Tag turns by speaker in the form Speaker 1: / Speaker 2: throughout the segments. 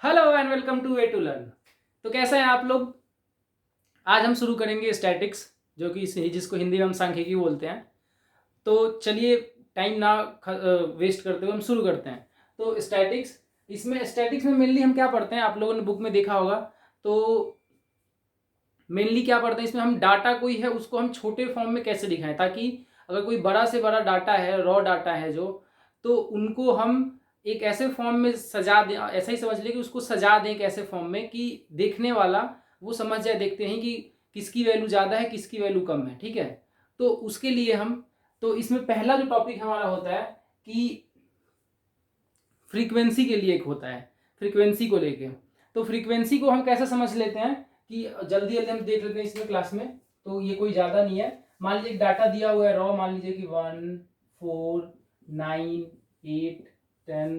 Speaker 1: Hello and welcome to way to learn. तो कैसे हैं आप लोग। आज हम शुरू करेंगे स्टैटिक्स, जो कि जिसको हिंदी में हम सांख्यिकी बोलते हैं। तो चलिए टाइम ना वेस्ट करते हुए हम शुरू करते हैं। तो स्टैटिक्स में मेनली हम क्या पढ़ते हैं, आप लोगों ने बुक में देखा होगा। तो मेनली क्या पढ़ते हैं, इसमें हम डाटा कोई है उसको हम छोटे फॉर्म में कैसे दिखाएं, ताकि अगर कोई बड़ा से बड़ा डाटा है, रॉ डाटा है जो, तो उनको हम एक ऐसे फॉर्म में सजा दें। ऐसा ही समझ लें कि उसको सजा दें एक ऐसे फॉर्म में कि देखने वाला वो समझ जाए, देखते हैं कि किसकी वैल्यू ज़्यादा है किसकी वैल्यू कम है। ठीक है, तो उसके लिए हम, तो इसमें पहला जो टॉपिक हमारा होता है कि फ्रीक्वेंसी के लिए एक होता है, फ्रीक्वेंसी को लेके। तो फ्रीक्वेंसी को हम कैसे समझ लेते हैं कि जल्दी जल्दी हम देख लेते हैं इसमें क्लास में। तो ये कोई ज़्यादा नहीं है। मान लीजिए एक डाटा दिया हुआ है रॉ, मान लीजिए कि 1 4 9 8 10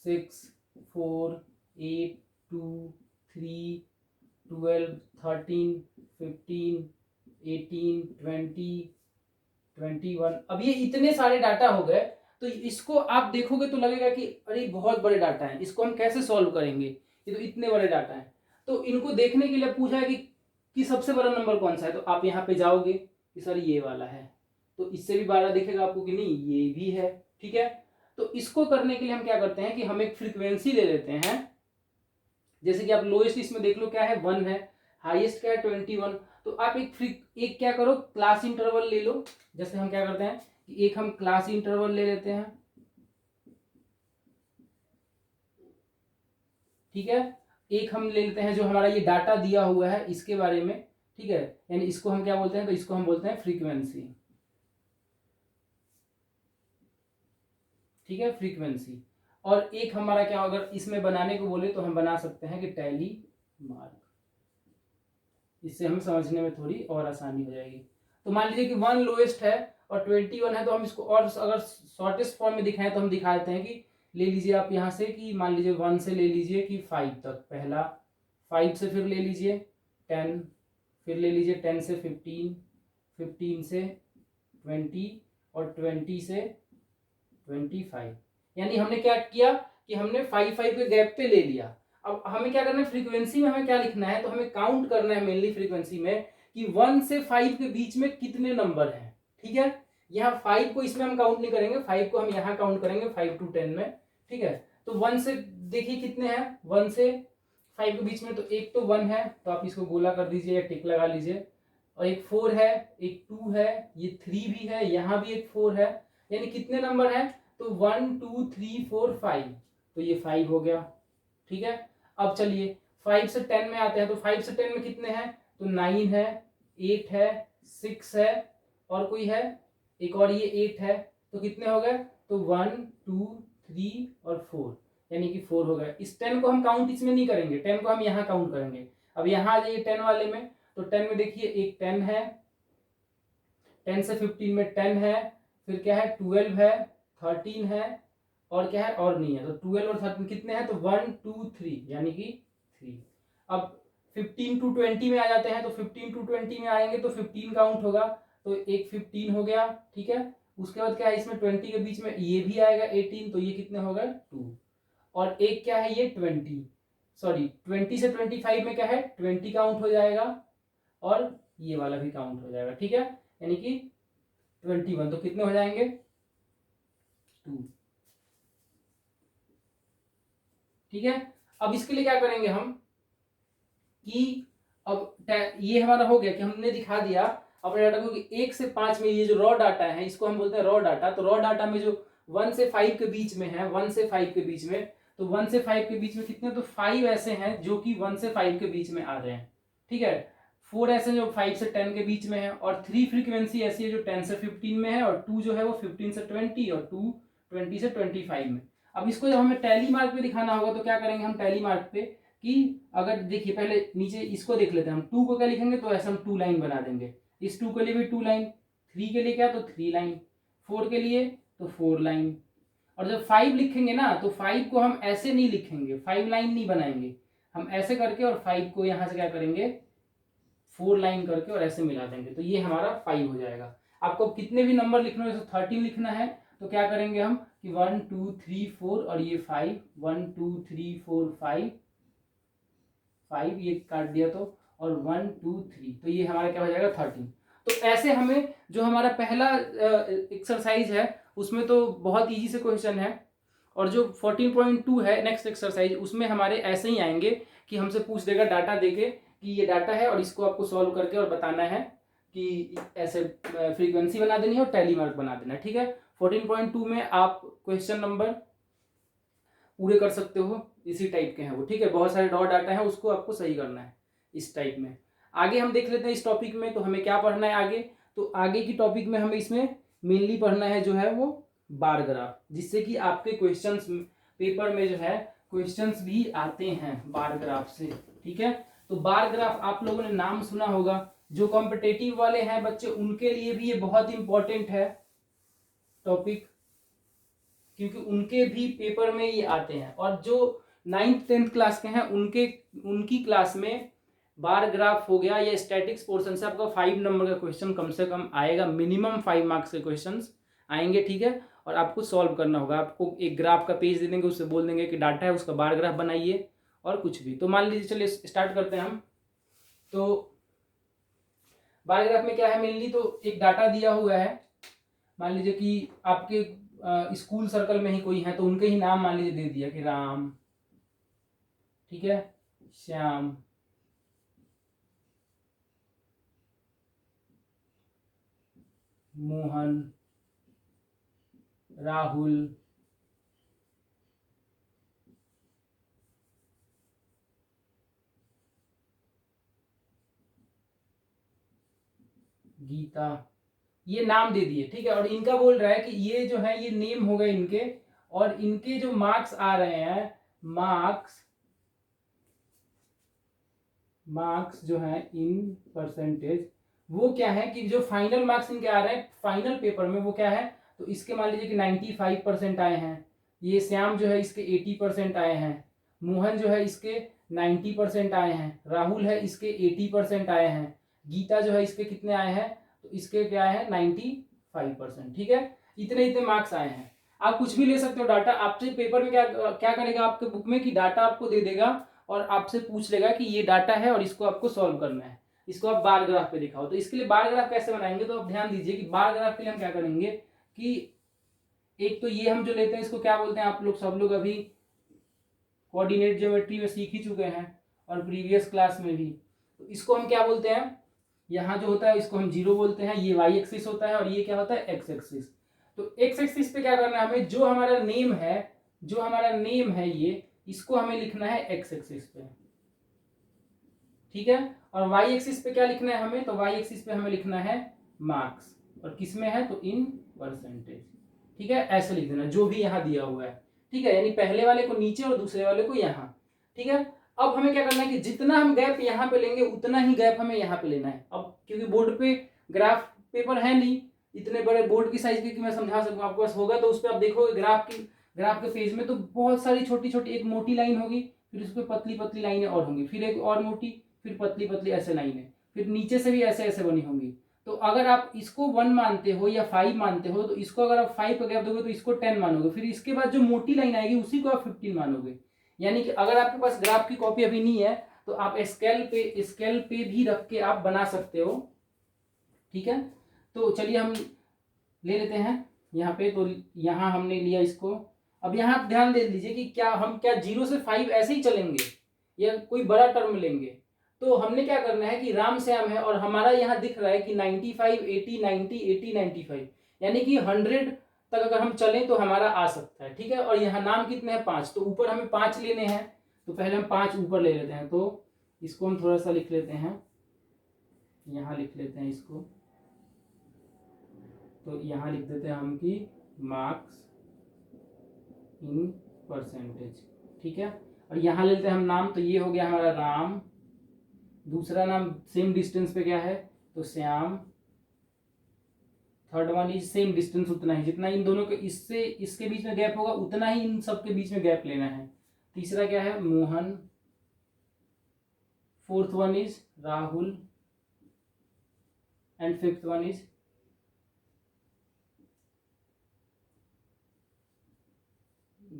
Speaker 1: 6 4 8 2 3 12 13 15 18 20 21। अब ये इतने सारे डाटा हो गए, तो इसको आप देखोगे तो लगेगा कि अरे बहुत बड़े डाटा हैं, इसको हम कैसे सॉल्व करेंगे, ये तो इतने बड़े डाटा हैं। तो इनको देखने के लिए पूछा है कि सबसे बड़ा नंबर कौन सा है। तो आप यहाँ पे जाओगे कि सर ये वाला है, तो इससे भी 12 दिखेगा आपको कि नहीं ये भी है। ठीक है, तो इसको करने के लिए हम क्या करते हैं कि हम एक फ्रीक्वेंसी ले लेते हैं। जैसे कि आप लोएस्ट इसमें देख लो क्या है, 1 है। हाईएस्ट क्या है, 21। तो आप एक क्या करो, क्लास इंटरवल ले लो। जैसे हम क्या करते हैं कि एक हम क्लास इंटरवल ले लेते हैं। ठीक है, एक हम ले लेते हैं जो हमारा ये डाटा दिया हुआ है इसके बारे में। ठीक है, यानी इसको हम क्या बोलते हैं, तो इसको हम बोलते हैं फ्रीक्वेंसी। ठीक है, फ्रीक्वेंसी। और एक हमारा क्या, अगर इसमें बनाने को बोले तो हम बना सकते हैं कि टैली मार्क। इससे हमें समझने में थोड़ी और आसानी हो जाएगी। तो मान लीजिए कि 1 लोएस्ट है और 21 है, तो हम इसको और अगर शॉर्टेस्ट फॉर्म में दिखाएं तो हम दिखा देते हैं कि ले लीजिए आप यहाँ से कि मान लीजिए 1 से ले लीजिए कि 5 तक पहला, 5 से फिर ले लीजिए 10, फिर ले लीजिए 10 से 15, 15 से 20 और 20 से 25। यानी हमने क्या किया कि हमने 5 के गैप पे ले लिया। अब हमें क्या करना है, फ्रीक्वेंसी में हमें क्या लिखना है, तो हमें काउंट करना है मेनली फ्रीक्वेंसी में कि 1 से 5 के बीच में कितने नंबर हैं। ठीक है, यहाँ 5 को इसमें हम काउंट नहीं करेंगे, 5 को हम यहाँ काउंट करेंगे 5 to 10 में। ठीक है, तो 1 से देखिए कितने हैं, 1 से 5 के बीच में, तो एक तो 1 है, तो आप इसको गोला कर दीजिए या टिक लगा लीजिए। और एक 4 है, एक 2 है, ये 3 भी है, यहाँ भी एक 4 है। यानी कितने नंबर हैं, तो 1 2 3 4 5, तो ये 5 हो गया। ठीक है, अब चलिए 5 से 10 में आते हैं। तो 5 से 10 में कितने हैं, तो 9 है, 8 है, 6 है, और कोई है एक और, ये 8 है। तो कितने हो गए, तो 1 2 3 और 4, यानी कि 4 हो गए। इस 10 को हम काउंट इसमें नहीं करेंगे, 10 को हम यहाँ काउंट करेंगे। अब यहाँ आ जाइए 10 वाले में, तो 10 में देखिए एक 10 है, 10 से 15 में 10 है, फिर क्या है 12 है, 13 है, और क्या है और नहीं है। तो 12 और 13 कितने हैं, तो 1 2 3, यानी कि 3। अब 15 to 20 में आ जाते हैं, तो 15 to 20 में आएंगे तो 15 काउंट होगा, तो एक 15 हो गया। ठीक है, उसके बाद क्या है, इसमें 20 के बीच में ये भी आएगा 18, तो ये कितने हो गए 2। और एक क्या है, ये 20, सॉरी 20 से 25 में क्या है 20 काउंट हो जाएगा, और ये वाला भी काउंट हो जाएगा। ठीक है, यानी कि 21, तो कितने हो जाएंगे 2। ठीक है, अब इसके लिए क्या करेंगे हम कि अब ये हमारा हो गया कि हमने दिखा दिया अपने डाटा को कि 1 से 5 में ये जो रॉ डाटा है इसको हम बोलते हैं रॉ डाटा। तो रॉ डाटा में जो 1 से 5 के बीच में है, 1 से 5 के बीच में, तो 1 से 5 के बीच में कितने, तो 5 ऐसे हैं जो कि 1 से 5 के बीच में आ रहे हैं। ठीक है, 4 ऐसे जो 5 से 10 के बीच में है, और 3 फ्रीक्वेंसी ऐसी है जो 10 से 15 में है, और 2 जो है वो 15 से 20, और 2 20 से 25 में। अब इसको जब हमें टैली मार्क पे दिखाना होगा तो क्या करेंगे हम टैली मार्क पे कि अगर देखिए पहले नीचे इसको देख लेते हैं हम, 2 को क्या लिखेंगे, तो ऐसे हम 2 लाइन बना देंगे। इस 2 के लिए भी 2 लाइन, 3 के लिए क्या, तो 3 लाइन, 4 के लिए तो 4 लाइन। और जब 5 लिखेंगे ना, तो 5 को हम ऐसे नहीं लिखेंगे, 5 लाइन नहीं बनाएंगे, हम ऐसे करके और 5 को यहाँ से क्या करेंगे 4 लाइन करके और ऐसे मिला देंगे, तो ये हमारा 5 हो जाएगा। आपको कितने भी नंबर लिखना हो, जैसे 13 लिखना है तो क्या करेंगे हम कि 1 2 3 4 और ये 5, 1 2 3 4 5, 5 ये काट दिया तो, और 1 2 3, तो ये हमारा क्या हो जाएगा 13। तो ऐसे हमें जो हमारा पहला एक्सरसाइज है उसमें तो बहुत इजी से क्वेश्चन है, और जो 14.2 है नेक्स्ट एक्सरसाइज, उसमें हमारे ऐसे ही आएंगे कि हमसे पूछ देगा डाटा देके कि ये डाटा है और इसको आपको सॉल्व करके और बताना है कि ऐसे फ्रीक्वेंसी बना देनी है और टैली मार्क बना देना है। ठीक है, 14.2 में आप क्वेश्चन नंबर पूरे कर सकते हो, इसी टाइप के हैं वो। ठीक है, बहुत सारे रॉ डाटा है, उसको आपको सही करना है इस टाइप में। आगे हम देख लेते हैं इस टॉपिक में, तो हमें क्या पढ़ना है आगे। तो आगे की टॉपिक में हमें इसमें मेनली पढ़ना है जो है वो बार ग्राफ, जिससे कि आपके क्वेश्चंस पेपर में जो है क्वेश्चंस भी आते हैं बार ग्राफ से। ठीक है, तो बार ग्राफ आप लोगों ने नाम सुना होगा, जो कॉम्पिटेटिव वाले हैं बच्चे उनके लिए भी ये बहुत इंपॉर्टेंट है टॉपिक, क्योंकि उनके भी पेपर में ये आते हैं। और जो 9th 10th क्लास के हैं उनकी क्लास में बार ग्राफ हो गया या स्टैटिक्स पोर्शन से आपका 5 नंबर का क्वेश्चन कम से कम आएगा, मिनिमम 5 मार्क्स के क्वेश्चंस आएंगे। ठीक है, और आपको सॉल्व करना होगा, आपको एक ग्राफ का पेज दे देंगे, उससे बोल देंगे कि डाटा है उसका बार ग्राफ बनाइए और कुछ भी। तो मान लीजिए, चलिए स्टार्ट करते हैं हम। तो बार ग्राफ में क्या है मेनली, तो एक डाटा दिया हुआ है, मान लीजिए कि आपके स्कूल सर्कल में ही कोई है तो उनके ही नाम मान लीजिए दे दिया कि राम, ठीक है, श्याम, मोहन, राहुल, गीता, ये नाम दे दिए। ठीक है, और इनका बोल रहा है कि ये जो है ये नेम हो गए इनके, और इनके जो मार्क्स आ रहे हैं, मार्क्स जो है इन परसेंटेज, वो क्या है कि जो फाइनल मार्क्स इनके आ रहे हैं फाइनल पेपर में वो क्या है, तो इसके मान लीजिए कि 95% आए हैं, ये श्याम जो है इसके 80% आए हैं, मोहन जो है इसके 90% आए हैं, राहुल है इसके 80% आए हैं, गीता जो है इसके कितने आए हैं, तो इसके क्या है 95%। ठीक है, इतने इतने मार्क्स आए हैं। आप कुछ भी ले सकते हो डाटा, आपसे पेपर में क्या क्या करेगा आपके बुक में कि डाटा आपको दे देगा और आपसे पूछ लेगा कि ये डाटा है और इसको आपको सॉल्व करना है, इसको आप बार ग्राफ पे दिखाओ। तो इसके लिए बार ग्राफ कैसे बनाएंगे, तो आप ध्यान दीजिए कि बार ग्राफ के लिए हम क्या करेंगे कि एक तो ये हम जो लेते हैं इसको क्या बोलते हैं, आप लोग सब लोग अभी कोऑर्डिनेट ज्योमेट्री में सीख ही चुके हैं और प्रीवियस क्लास में भी। तो इसको हम क्या बोलते हैं, यहाँ जो होता है इसको हम 0 बोलते हैं, ये वाई एक्सिस होता है और ये क्या होता है एक्स एक्सिस। तो एक्स एक्सिस पे क्या करना है हमें, जो हमारा नेम है ये, इसको हमें लिखना है एक्स एक्सिस पे। ठीक है, और वाई एक्सिस पे क्या लिखना है हमें, तो वाई एक्सिस पे हमें लिखना है मार्क्स, और किस में है तो इन परसेंटेज। ठीक है, ऐसे लिख देना जो भी यहाँ दिया हुआ है। ठीक है, यानी पहले वाले को नीचे और दूसरे वाले को यहाँ। ठीक है, अब हमें क्या करना है कि जितना हम गैप यहाँ पे लेंगे उतना ही गैप हमें यहाँ पे लेना है। अब क्योंकि बोर्ड पे ग्राफ पेपर है नहीं इतने बड़े बोर्ड की साइज की मैं समझा सकूं, आपके पास होगा तो उस पर आप देखोगे ग्राफ के पेज में तो बहुत सारी छोटी छोटी, एक मोटी लाइन होगी, फिर उस पर पतली पतली लाइनें और होंगी, फिर एक और मोटी, फिर पतली पतली ऐसे लाइनें, फिर नीचे से भी ऐसे ऐसे बनी होंगी। तो अगर आप इसको 1 मानते हो या 5 मानते हो, तो इसको अगर आप 5 का गैप दोगे तो इसको 10 मानोगे, फिर इसके बाद जो मोटी लाइन आएगी उसी को आप 15 मानोगे। यानी कि अगर आपके पास ग्राफ की कॉपी अभी नहीं है तो आप स्केल पे भी रख के आप बना सकते हो। ठीक है, तो चलिए हम ले लेते हैं यहाँ पे। तो यहाँ हमने लिया इसको। अब यहाँ आप ध्यान दे लीजिए कि क्या हम 0 से 5 ऐसे ही चलेंगे या कोई बड़ा टर्म लेंगे। तो हमने क्या करना है कि राम श्याम है और हमारा यहाँ दिख रहा है कि 95 80 90 80 95, यानी कि 100 तक अगर हम चलें तो हमारा आ सकता है। ठीक है, और यहाँ नाम कितने हैं 5, तो ऊपर हमें 5 लेने हैं, तो पहले हम 5 ऊपर ले लेते हैं। तो इसको हम थोड़ा सा लिख लेते हैं, यहाँ लिख लेते हैं इसको, तो यहाँ लिख देते हैं हम कि मार्क्स इन परसेंटेज। ठीक है, और यहाँ लेते हैं हम नाम, तो ये हो गया हमारा राम, दूसरा नाम सेम डिस्टेंस पे क्या है तो Shyam, third one is same distance, उतना ही जितना इन दोनों के इससे इसके बीच में गैप होगा उतना ही इन सब के बीच में गैप लेना है। तीसरा क्या है Mohan, fourth one is Rahul, and fifth one is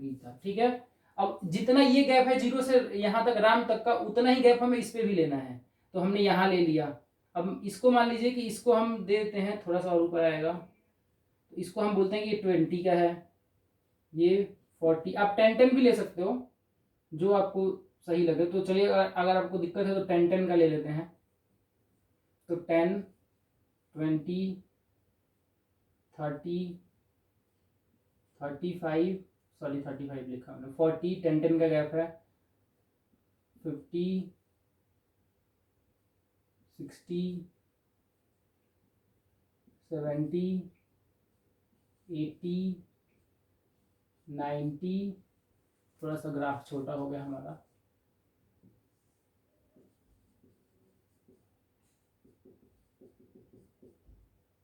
Speaker 1: Geeta. ठीक है, अब जितना ये गैप है 0 से यहाँ तक राम तक का, उतना ही गैप हमें इस पे भी लेना है, तो हमने यहाँ ले लिया। अब इसको मान लीजिए कि इसको हम दे देते हैं, थोड़ा सा और ऊपर आएगा, तो इसको हम बोलते हैं कि ये 20 का है, ये 40। आप 10-10 भी ले सकते हो, जो आपको सही लगे। तो चलिए, अगर आपको दिक्कत है तो 10-10 का ले लेते हैं। तो 10, 20, 30, 35, सॉरी 35 लिखा मैंने, 40, 10-10 का गैप है, 50, 60, 70, 80, 90। थोड़ा सा ग्राफ छोटा हो गया हमारा,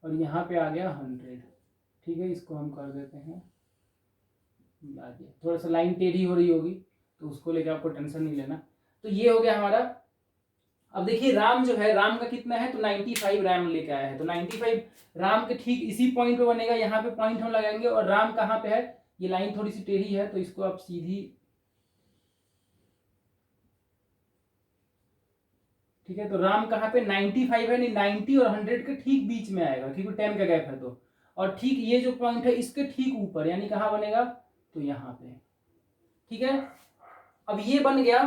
Speaker 1: और यहाँ पे आ गया 100। ठीक है, इसको हम कर देते हैं, मिला दिया। थोड़ा सा लाइन टेढ़ी हो रही होगी, तो उसको लेकर आपको टेंशन नहीं लेना। तो ये हो गया हमारा। अब देखिए राम जो है, राम का कितना है, तो 95 राम लेके आया है, तो 95 राम के ठीक इसी पॉइंट पे बनेगा। यहाँ पे पॉइंट हम लगाएंगे, और राम कहाँ पे है, ये लाइन थोड़ी सी टेढ़ी है, तो इसको आप सीधी, ठीक है, तो राम कहाँ पे 95 है, नहीं 90 और 100 के ठीक बीच में आएगा, क्योंकि 10 का गैप है तो। और ठीक ये जो पॉइंट है इसके ठीक ऊपर, यानी कहाँ बनेगा, तो यहाँ पे। ठीक है, अब ये बन गया।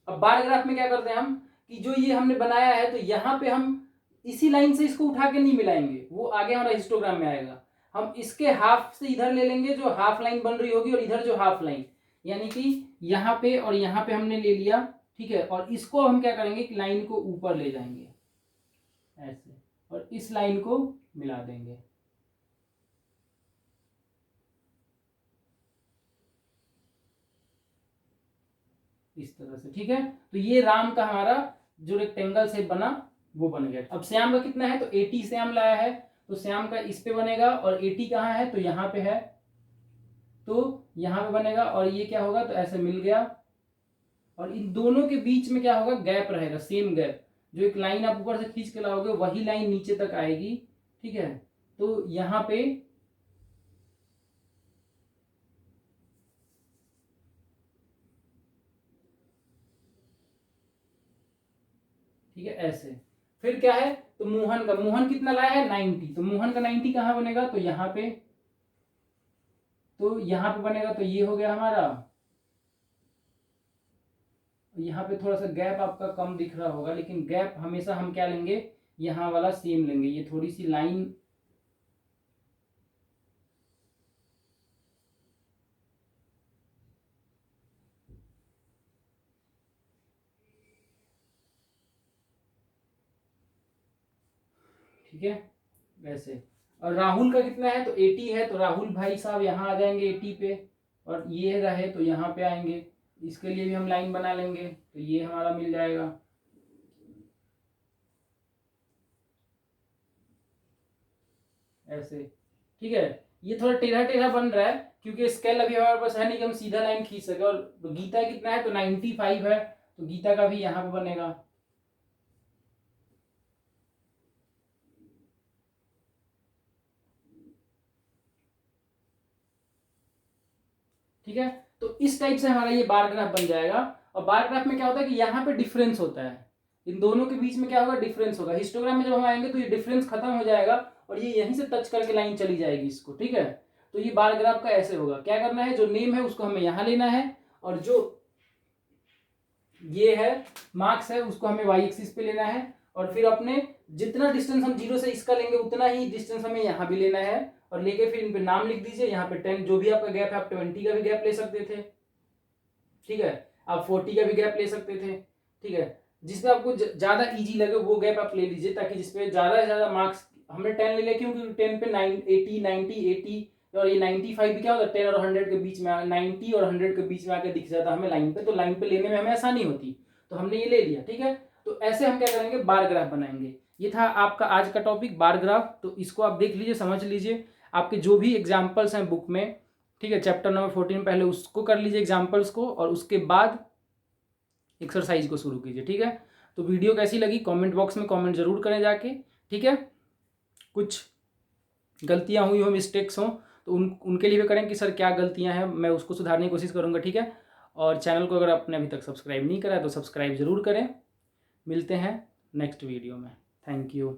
Speaker 1: अब बार ग्राफ में क्या करते हैं हम, कि जो ये हमने बनाया है, तो यहाँ पे हम इसी लाइन से इसको उठा के नहीं मिलाएंगे, वो आगे हमारा हिस्टोग्राम में आएगा। हम इसके हाफ से इधर ले लेंगे, जो हाफ लाइन बन रही होगी, और इधर जो हाफ लाइन, यानी कि यहाँ पे और यहाँ पे हमने ले लिया। ठीक है, और इसको हम क्या करेंगे कि लाइन को ऊपर ले जाएंगे ऐसे, और इस लाइन को मिला देंगे इस तरह से। ठीक है, तो ये राम का हमारा जो रेक्टेंगल से बना वो बन गया। अब श्याम का कितना है, तो 80 श्याम लाया है, तो श्याम का इस पे बनेगा, और 80 कहाँ है, तो यहाँ पे है, तो यहाँ पे बनेगा, और ये क्या होगा, तो ऐसे मिल गया। और इन दोनों के बीच में क्या होगा, गैप रहेगा, सेम गैप। जो एक लाइन आप ऊपर से खींच के लाओगे, वही लाइन नीचे तक आएगी। ठीक है, तो यहाँ पे ठीक है ऐसे। फिर क्या है, तो मोहन का, मोहन कितना लाया है 90, तो मोहन का 90 कहाँ बनेगा, तो यहाँ पे, तो यहाँ पे बनेगा, तो ये हो गया हमारा। यहाँ पे थोड़ा सा गैप आपका कम दिख रहा होगा, लेकिन गैप हमेशा हम क्या लेंगे, यहाँ वाला सेम लेंगे। ये थोड़ी सी लाइन, ठीक है वैसे। और राहुल का कितना है, तो 80 है, तो राहुल भाई साहब यहाँ आ जाएंगे 80 पे, और ये रहे तो यहाँ पे आएंगे। इसके लिए भी हम लाइन बना लेंगे, तो ये हमारा मिल जाएगा ऐसे। ठीक है, ये थोड़ा टेढ़ा टेढ़ा बन रहा है, क्योंकि स्केल अभी हमारे पास है नहीं कि हम सीधा लाइन खींच सके। और गीता कितना है, तो 95 है, तो गीता का भी यहाँ पे बनेगा। ठीक है, तो इस टाइप से हमारा ये बार ग्राफ बन जाएगा। और बार ग्राफ में क्या होता है कि यहाँ पे डिफरेंस होता है, इन दोनों के बीच में क्या होगा, डिफरेंस होगा। हिस्टोग्राम में जब हम आएंगे तो ये डिफरेंस खत्म हो जाएगा, और ये यहीं से टच करके लाइन चली जाएगी इसको। ठीक है, तो ये बार ग्राफ का ऐसे होगा। क्या करना है, जो नेम है उसको हमें यहाँ लेना है, और जो ये है मार्क्स है उसको हमें वाई एक्सिस पे लेना है। और फिर अपने जितना डिस्टेंस हम 0 से इसका लेंगे, उतना ही डिस्टेंस हमें यहाँ भी लेना है, और लेके फिर इन पे नाम लिख दीजिए। यहाँ पे 10 जो भी आपका गैप है, आप 20 का भी गैप ले सकते थे। ठीक है, आप 40 का भी गैप ले सकते थे। ठीक है, जिसमें आपको ज्यादा इजी लगे वो गैप आप ले लीजिए, ताकि जिसपे ज्यादा से ज्यादा मार्क्स, हमने 10 ले लिया क्योंकि 10 पे 80, 90, 80, और ये 95 भी क्या होता है, 10 और 100 के बीच में, 90 और 100 के बीच में आके दिख जाता हमें लाइन पे, तो लाइन पे लेने में हमें आसानी होती, तो हमने ये ले लिया। ठीक है, तो ऐसे हम क्या करेंगे, बार ग्राफ बनाएंगे। ये था आपका आज का टॉपिक, बार ग्राफ। तो इसको आप देख लीजिए, समझ लीजिए। आपके जो भी एग्जाम्पल्स हैं बुक में, ठीक है, चैप्टर नंबर 14 पहले उसको कर लीजिए एग्जाम्पल्स को, और उसके बाद एक्सरसाइज को शुरू कीजिए। ठीक है, तो वीडियो कैसी लगी कमेंट बॉक्स में कमेंट जरूर करें जाके। ठीक है, कुछ गलतियां हुई हो, मिस्टेक्स हो, तो उनके लिए भी करें कि सर क्या गलतियां हैं, मैं उसको सुधारने की कोशिश करूँगा, ठीक है। और चैनल को अगर आपने अभी तक सब्सक्राइब नहीं करा है तो सब्सक्राइब ज़रूर करें। मिलते हैं नेक्स्ट वीडियो में। Thank you.